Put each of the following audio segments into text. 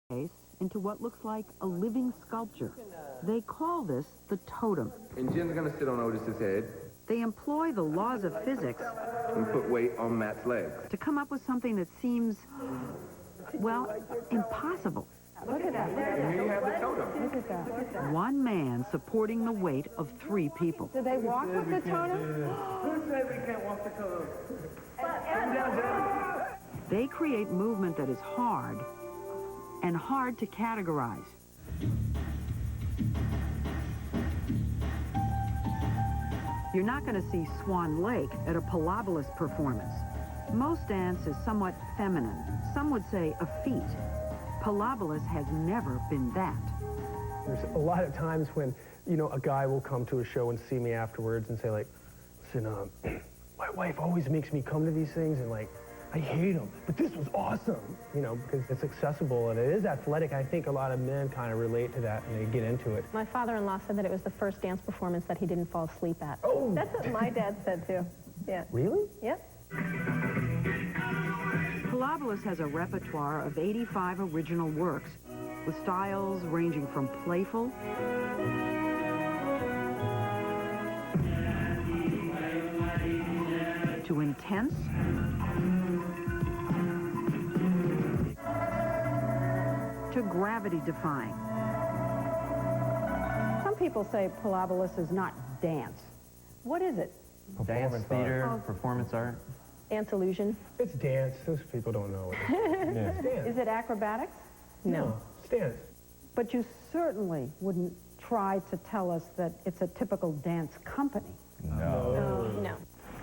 case into what looks like a living sculpture. They call this the totem. And Jim's going to sit on Otis's head. They employ the laws of physics And put weight on Matt's legs. to come up with something that seems, well, impossible. Look at that. And here you have the totem. Look at that. One man supporting the weight of 3 people. Do they walk with the totem? Who said we can't walk the totem? They create movement that is hard and hard to categorize. You're not going to see Swan Lake at a Pilobolus performance. Most dance is somewhat feminine. Some would say effete. Pilobolus has never been that. There's a lot of times when, you know, a guy will come to a show and see me afterwards and say, like, listen, my wife always makes me come to these things and, like, I hate them, but this was awesome, you know, because it's accessible and it is athletic. I think a lot of men kind of relate to that and they get into it. My father-in-law said that it was the first dance performance that he didn't fall asleep at. Oh! That's what my dad said, too. Yeah. Really? Yep. Pilobolus has a repertoire of 85 original works, with styles ranging from playful to intense to gravity-defying. Some people say Pilobolus is not dance. What is it? Dance, theater, art. performance art. Dance illusion. It's dance. Those people don't know it. It's dance. Is it acrobatics? No, it's dance. But you certainly wouldn't try to tell us that it's a typical dance company. No.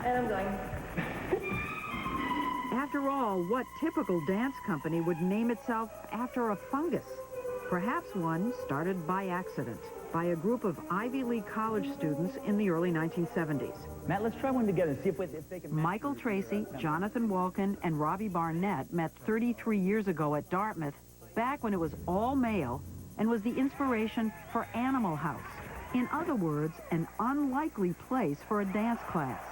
And I'm going. After all, what typical dance company would name itself after a fungus? Perhaps one started by accident by a group of Ivy League college students in the early 1970s. Matt, let's try one together and see if they can... Michael Tracy, Jonathan Walken, and Robbie Barnett met 33 years ago at Dartmouth, back when it was all male, and was the inspiration for Animal House. In other words, an unlikely place for a dance class.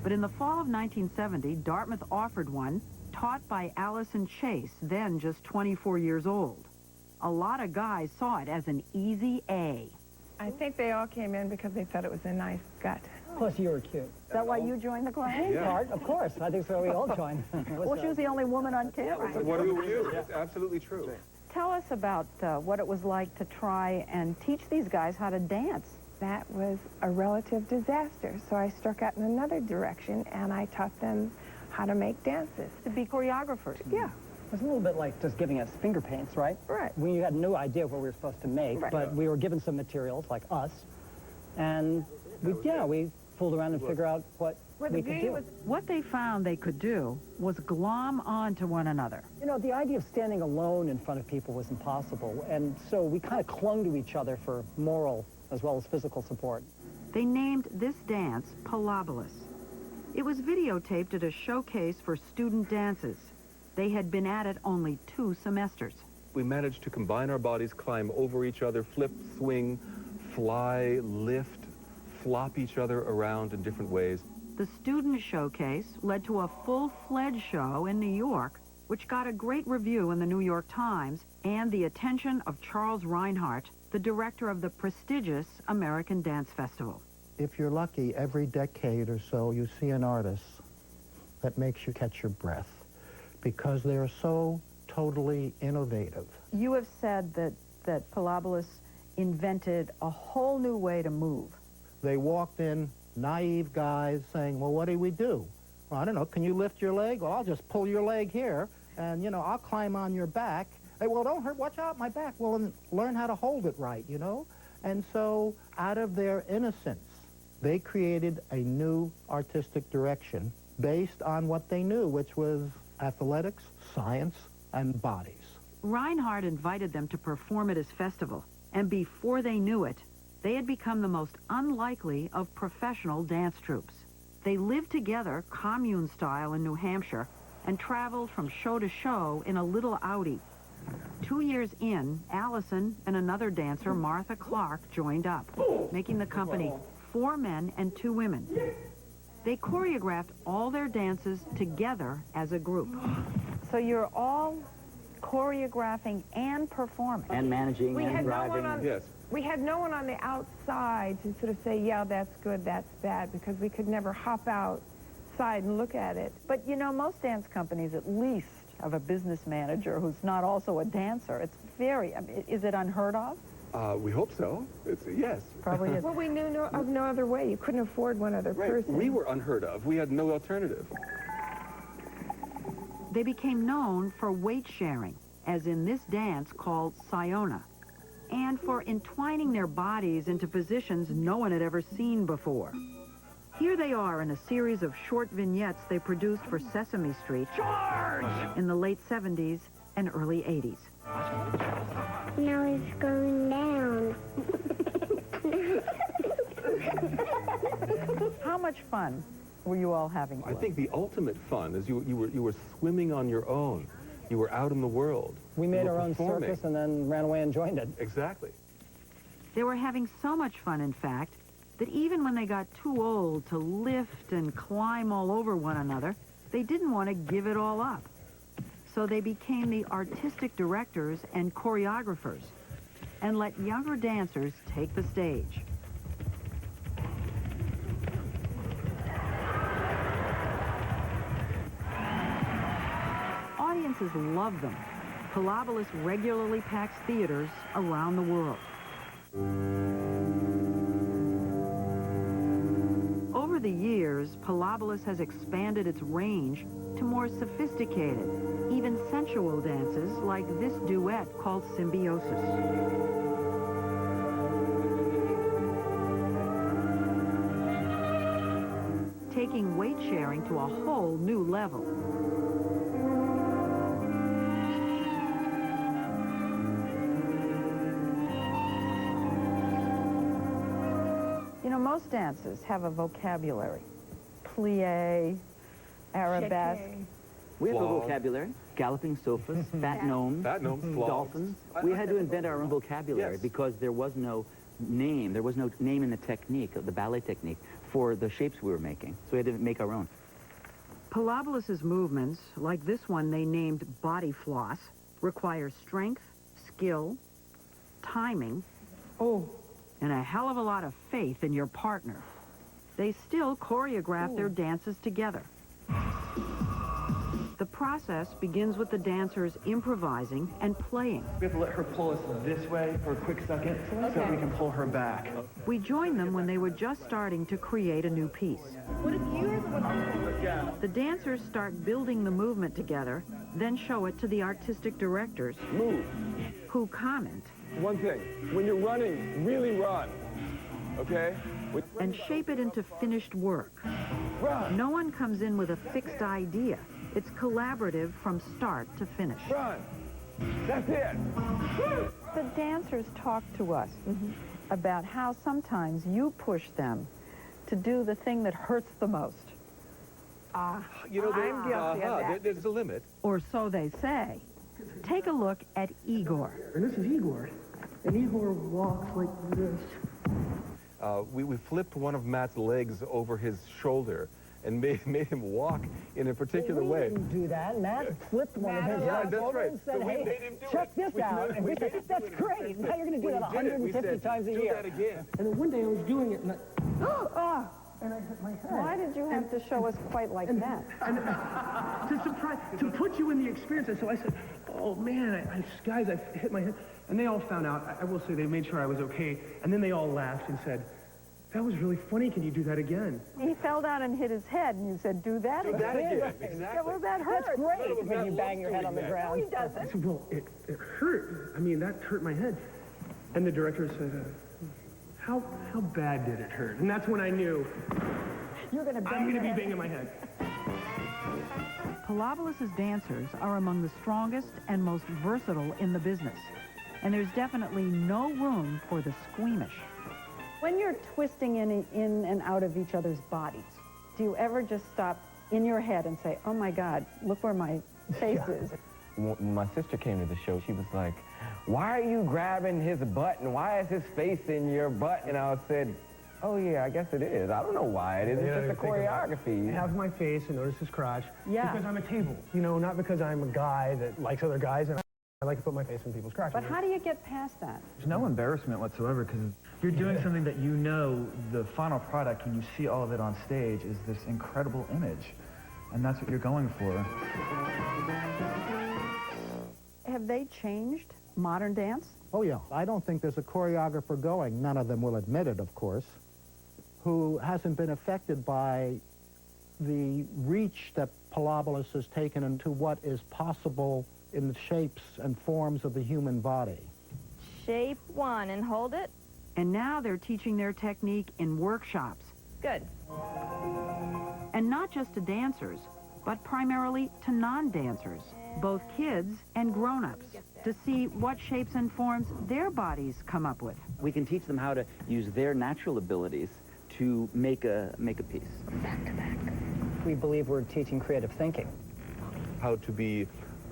But in the fall of 1970, Dartmouth offered one, taught by Allison Chase, then just 24 years old. A lot of guys saw it as an easy A. I think they all came in because they thought it was a nice gut. Plus, you were cute. Is that why you joined the class? Part, of course. I think so. We all joined. Well, she was the only woman on campus. What do we do? It's absolutely true. Tell us about what it was like to try and teach these guys how to dance. That was a relative disaster, so I struck out in another direction, and I taught them how to make dances. To be choreographers. Yeah. It was a little bit like just giving us finger paints, right? Right. We had no idea what we were supposed to make, Right. but we were given some materials, like us, and we fooled around and figured out what Well, we the could beauty do. was What they found they could do was glom onto one another. You know, the idea of standing alone in front of people was impossible, and so we kind of clung to each other for moral as well as physical support. They named this dance Pilobolus. It was videotaped at a showcase for student dances. They had been at it only 2 semesters. We managed to combine our bodies, climb over each other, flip, swing, fly, lift, flop each other around in different ways. The student showcase led to a full-fledged show in New York, which got a great review in the New York Times and the attention of Charles Reinhardt, the director of the prestigious American Dance Festival. If you're lucky, every decade or so you see an artist that makes you catch your breath because they're so totally innovative. You have said that Pilobolus invented a whole new way to move. They walked in, naive guys saying, well, what do we do? Well, I don't know, can you lift your leg? Well, I'll just pull your leg here and, you know, I'll climb on your back. Hey, well, don't hurt, watch out, my back. Well, and learn how to hold it right, you know? And so, out of their innocence, they created a new artistic direction based on what they knew, which was athletics, science, and bodies. Reinhardt invited them to perform at his festival, and before they knew it, they had become the most unlikely of professional dance troupes. They lived together, commune-style, in New Hampshire, and traveled from show to show in a little Audi. 2 years in, Allison and another dancer, Martha Clark, joined up, making the company 4 men and 2 women. They choreographed all their dances together as a group. So you're all choreographing and performing. And managing We and had no one driving. on, Yes. we had no one on the outside to sort of say, yeah, that's good, that's bad, because we could never hop outside and look at it. But you know, most dance companies at least have a business manager who's not also a dancer. It's very, I mean, is it unheard of? We hope so. Yes. Probably is. Well, we knew of no other way. You couldn't afford one other Right. person. We were unheard of. We had no alternative. They became known for weight sharing, as in this dance called Sayona, and for entwining their bodies into positions no one had ever seen before. Here they are in a series of short vignettes they produced for Sesame Street in the late 70s and early 80s. Now it's going down. How much fun were you all having? I think the ultimate fun is you were swimming on your own. You were out in the world. We You made were our own performing. circus and then ran away and joined it. Exactly. They were having so much fun, in fact, that even when they got too old to lift and climb all over one another, they didn't want to give it all up. So they became the artistic directors and choreographers and let younger dancers take the stage. Audiences love them. Pilobolus regularly packs theaters around the world. Over the years, Pilobolus has expanded its range to more sophisticated, even sensual dances like this duet called Symbiosis. Taking weight sharing to a whole new level. You know, most dances have a vocabulary. Plie, arabesque. We have a Flaws. vocabulary. Galloping sofas, fat gnomes, Fat gnomes, flaws. dolphins. We had to invent our own vocabulary Yes. because there was no name. There was no name in the technique, the ballet technique, for the shapes we were making. So we had to make our own. Pilobolus's movements, like this one they named body floss, require strength, skill, timing, and a hell of a lot of faith in your partner. They still choreograph their dances together. The process begins with the dancers improvising and playing. We have to let her pull us this way for a quick second so that we can pull her back. We joined them when they were just starting to create a new piece. The dancers start building the movement together, then show it to the artistic directors, who comment One thing, when you're running, really run, okay? and shape it into finished work. Run, No one comes in with a fixed idea. It's collaborative from start to finish. run. That's it. The dancers talk to us about how sometimes you push them to do the thing that hurts the most. You know, I'm guilty of that. there's a limit. Or so they say. Take a look at Igor. And this is Igor. And Igor walks like this. We flipped one of Matt's legs over his shoulder and made him walk in a particular we way. didn't do that. Matt flipped one of his Yeah, legs that's over right. and said, So we hey, made him do check it. this out. And we said, that's great. Now you're going to do that 150 times a Do year. that again. And then one day I was doing it, and and I hit my head. Why did you have to show us quite like that? To surprise, to put you in the experience. And so I said, oh man, guys, I hit my head. And they all found out. I will say they made sure I was okay. And then they all laughed and said, that was really funny. Can you do that again? He fell down and hit his head, and you said, do that Do again. that again, Yeah, exactly. well, that hurt. That's great when you bang your head on the ground. No, he doesn't. I said, well, it hurt. I mean, that hurt my head. And the director said, how bad did it hurt? And that's when I knew You're going to I'm going to be banging my head. Pilobolus's dancers are among the strongest and most versatile in the business. And there's definitely no room for the squeamish. When you're twisting in and out of each other's bodies, do you ever just stop in your head and say, oh my God, look where my face is? When my sister came to the show, she was like, why are you grabbing his butt and why is his face in your butt? And I said, oh yeah, I guess it is. I don't know why it is. It's just a choreography. Have my face and notice his crotch. Yeah. Because I'm a table. You know, not because I'm a guy that likes other guys. And I like to put my face in people's cracks. But how do you get past that? There's no embarrassment whatsoever because you're doing something that you know the final product, when you see all of it on stage, is this incredible image. And that's what you're going for. Have they changed modern dance? Oh, yeah. I don't think there's a choreographer going, none of them will admit it, of course, who hasn't been affected by the reach that Pilobolus has taken into what is possible in the shapes and forms of the human body. Shape 1 and hold it. And now they're teaching their technique in workshops. Good. And not just to dancers, but primarily to non-dancers, both kids and grown-ups, to see what shapes and forms their bodies come up with. We can teach them how to use their natural abilities to make a piece. Back to back. We believe we're teaching creative thinking. How to be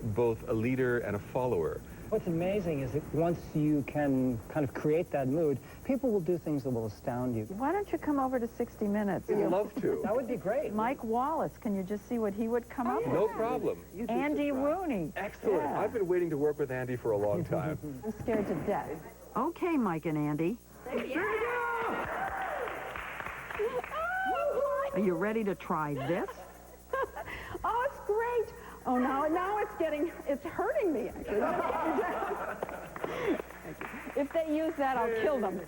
both a leader and a follower. What's amazing is that once you can kind of create that mood, people will do things that will astound you. Why don't you come over to 60 Minutes? I'd love to. That would be great. Mike Wallace, can you just see what he would come up with? No problem. Andy Rooney. Excellent. Yeah. I've been waiting to work with Andy for a long time. I'm scared to death. Okay, Mike and Andy. Are you ready to try this? Oh, it's great. Oh, now it's hurting me, actually. If they use that, I'll kill them.